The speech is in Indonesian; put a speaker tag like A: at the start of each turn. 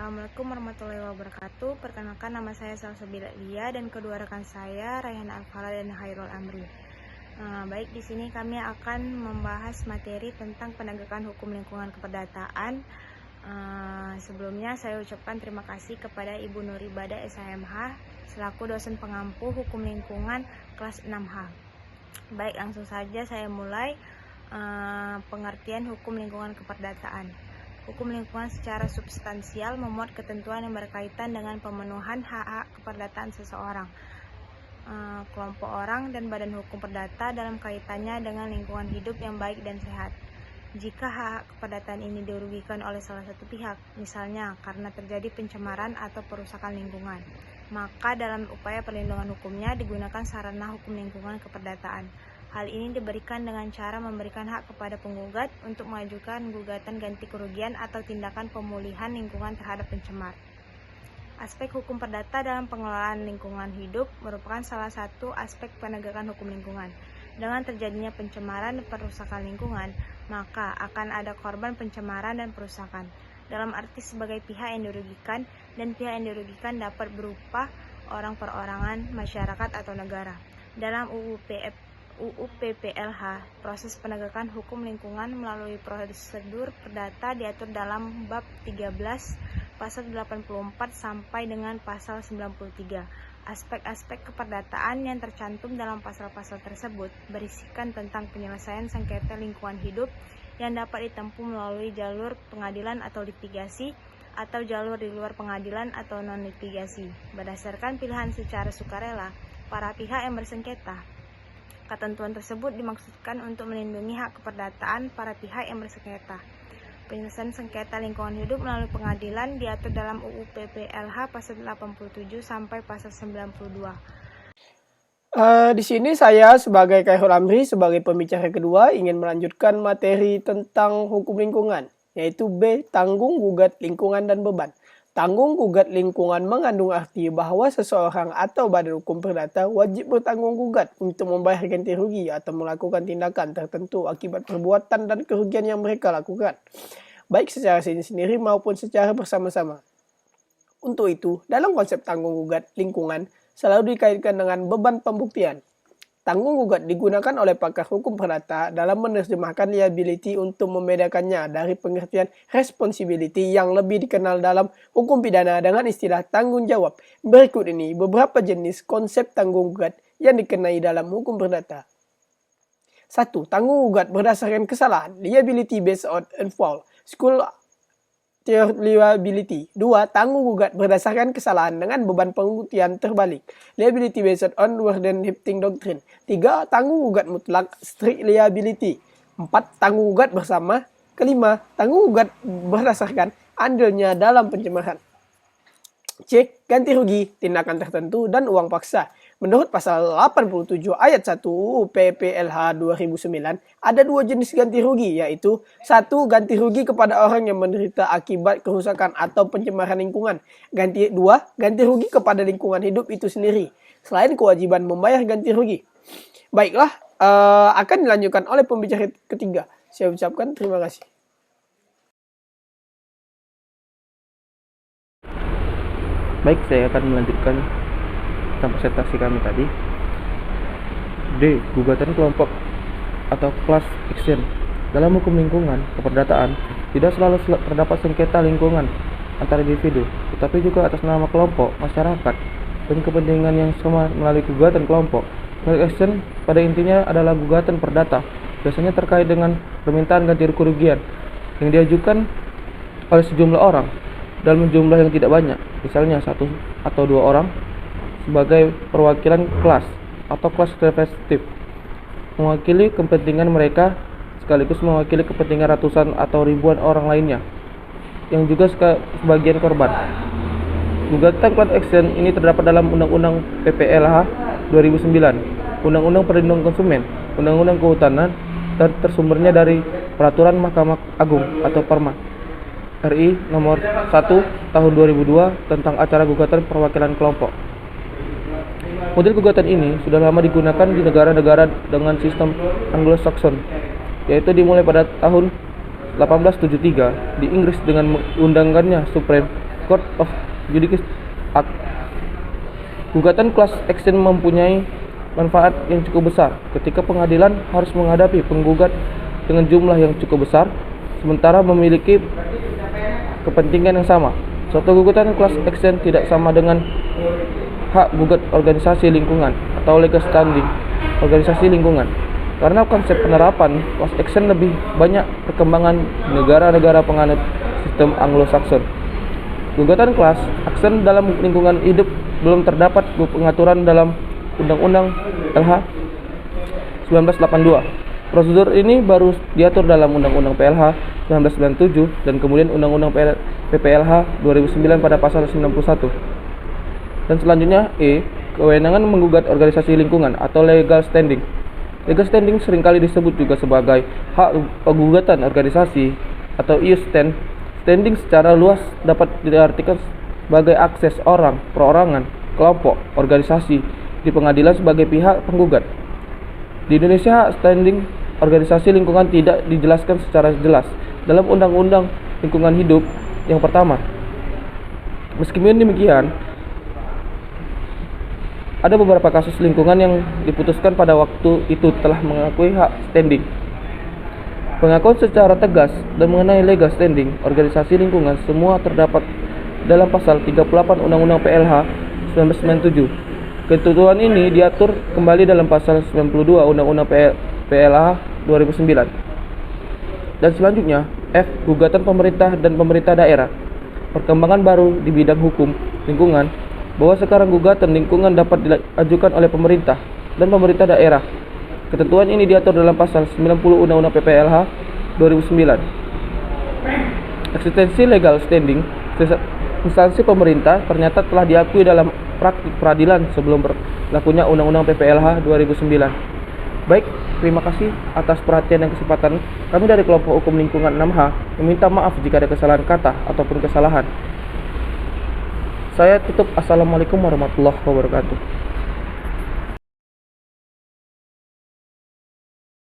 A: Assalamualaikum warahmatullahi wabarakatuh. Perkenalkan, nama saya Salsabila Lia dan kedua rekan saya Rayhan Alfala dan Hairul Amri. Baik, di sini kami akan membahas materi tentang penegakan hukum lingkungan keperdataan. Sebelumnya saya ucapkan terima kasih kepada Ibu Nuri Bada SHMH selaku dosen pengampu hukum lingkungan kelas 6H. Baik, langsung saja saya mulai pengertian hukum lingkungan keperdataan. Hukum lingkungan secara substansial memuat ketentuan yang berkaitan dengan pemenuhan hak-hak keperdataan seseorang, kelompok orang, dan badan hukum perdata dalam kaitannya dengan lingkungan hidup yang baik dan sehat. Jika hak keperdataan ini dirugikan oleh salah satu pihak, misalnya karena terjadi pencemaran atau perusakan lingkungan, maka dalam upaya perlindungan hukumnya digunakan sarana hukum lingkungan keperdataan. Hal ini diberikan dengan cara memberikan hak kepada penggugat untuk mengajukan gugatan ganti kerugian atau tindakan pemulihan lingkungan terhadap pencemar. Aspek hukum perdata dalam pengelolaan lingkungan hidup merupakan salah satu aspek penegakan hukum lingkungan. Dengan terjadinya pencemaran dan perusakan lingkungan, maka akan ada korban pencemaran dan perusakan. Dalam arti sebagai pihak yang dirugikan, dan pihak yang dirugikan dapat berupa orang perorangan, masyarakat, atau negara. Dalam UU PPLH, proses penegakan hukum lingkungan melalui prosedur perdata diatur dalam bab 13 pasal 84 sampai dengan pasal 93. Aspek-aspek keperdataan yang tercantum dalam pasal-pasal tersebut berisikan tentang penyelesaian sengketa lingkungan hidup yang dapat ditempuh melalui jalur pengadilan atau litigasi, atau jalur di luar pengadilan atau non-litigasi, berdasarkan pilihan secara sukarela para pihak yang bersengketa. Ketentuan tersebut dimaksudkan untuk melindungi hak keperdataan para pihak yang bersengketa. Penyelesaian sengketa lingkungan hidup melalui pengadilan diatur dalam UU PPLH pasal 87 sampai pasal 92.
B: Di sini saya sebagai Hairul Amri sebagai pembicara kedua ingin melanjutkan materi tentang hukum lingkungan, yaitu B. Tanggung gugat lingkungan dan beban. Tanggung gugat lingkungan mengandung arti bahwa seseorang atau badan hukum perdata wajib bertanggung gugat untuk membayar ganti rugi atau melakukan tindakan tertentu akibat perbuatan dan kerugian yang mereka lakukan, baik secara sendiri maupun secara bersama-sama. Untuk itu, dalam konsep tanggung gugat lingkungan selalu dikaitkan dengan beban pembuktian. Tanggung gugat digunakan oleh pakar hukum perdata dalam menerjemahkan liability untuk membedakannya dari pengertian responsibility yang lebih dikenal dalam hukum pidana dengan istilah tanggung jawab. Berikut ini beberapa jenis konsep tanggung gugat yang dikenai dalam hukum perdata. 1. Tanggung gugat berdasarkan kesalahan, liability based on fault, school liability. 2. Tanggung gugat berdasarkan kesalahan dengan beban pembuktian terbalik, liability based on Warden Hipting Doctrine. 3. Tanggung gugat mutlak, strict liability. 4. Tanggung gugat bersama. 5. Tanggung gugat berdasarkan andilnya dalam pencemaran. C. Ganti rugi, tindakan tertentu, dan uang paksa. Menurut pasal 87 ayat 1 UU PPLH 2009, ada dua jenis ganti rugi, yaitu 1. Ganti rugi kepada orang yang menderita akibat kerusakan atau pencemaran lingkungan. 2. Ganti rugi kepada lingkungan hidup itu sendiri, selain kewajiban membayar ganti rugi. Baiklah, akan dilanjutkan oleh pembicara ketiga. Saya ucapkan terima kasih.
C: Baik, saya akan melanjutkan presentasi kami tadi. D. Gugatan kelompok atau class action. Dalam hukum lingkungan keperdataan tidak selalu terdapat sengketa lingkungan antara individu, tetapi juga atas nama kelompok, masyarakat, dan kepentingan yang sama melalui gugatan kelompok. Class action pada intinya adalah gugatan perdata, biasanya terkait dengan permintaan ganti kerugian yang diajukan oleh sejumlah orang dalam jumlah yang tidak banyak, misalnya 1 atau 2 orang, sebagai perwakilan kelas atau kelas representatif, mewakili kepentingan mereka sekaligus mewakili kepentingan ratusan atau ribuan orang lainnya yang juga sebagian korban. Gugatan class action ini terdapat dalam Undang-Undang PPLH 2009, Undang-Undang Perlindungan Konsumen, Undang-Undang Kehutanan, dan tersumbernya dari Peraturan Mahkamah Agung atau Perma RI nomor 1 tahun 2002 tentang acara gugatan perwakilan kelompok. Model gugatan ini sudah lama digunakan di negara-negara dengan sistem Anglo-Saxon, yaitu dimulai pada tahun 1873 di Inggris dengan undangannya Supreme Court of Justice Act. Gugatan class action mempunyai manfaat yang cukup besar ketika pengadilan harus menghadapi penggugat dengan jumlah yang cukup besar sementara memiliki kepentingan yang sama. Suatu gugatan class action tidak sama dengan hak gugat organisasi lingkungan atau legal standing organisasi lingkungan. Karena konsep penerapan class action lebih banyak perkembangan di negara-negara penganut sistem Anglo-Saxon. Gugatan class action dalam lingkungan hidup belum terdapat pengaturan dalam Undang-Undang LH 1982. Prosedur ini baru diatur dalam Undang-Undang PLH 1997 dan kemudian Undang-Undang PPLH 2009 pada pasal 91. Dan selanjutnya kewenangan menggugat organisasi lingkungan atau legal standing. Legal standing seringkali disebut juga sebagai hak penggugatan organisasi atau ius standing secara luas dapat diartikan sebagai akses orang, perorangan, kelompok, organisasi di pengadilan sebagai pihak penggugat. Di Indonesia, hak standing organisasi lingkungan tidak dijelaskan secara jelas dalam Undang-Undang Lingkungan Hidup yang pertama. Meskipun demikian, ada beberapa kasus lingkungan yang diputuskan pada waktu itu telah mengakui hak standing. Pengakuan secara tegas dan mengenai legal standing organisasi lingkungan semua terdapat dalam pasal 38 Undang-Undang PLH 1997. Ketentuan ini diatur kembali dalam pasal 92 Undang-Undang PLH 2009. Dan selanjutnya, gugatan pemerintah dan pemerintah daerah. Perkembangan baru di bidang hukum lingkungan bahwa sekarang gugatan lingkungan dapat diajukan oleh pemerintah dan pemerintah daerah. Ketentuan ini diatur dalam pasal 90 Undang-Undang PPLH 2009. Eksistensi legal standing instansi pemerintah ternyata telah diakui dalam praktik peradilan sebelum berlakunya Undang-Undang PPLH 2009. Baik, terima kasih atas perhatian dan kesempatan. Kami dari kelompok hukum lingkungan 6H meminta maaf jika ada kesalahan kata ataupun kesalahan. Saya tutup. Assalamualaikum warahmatullahi wabarakatuh.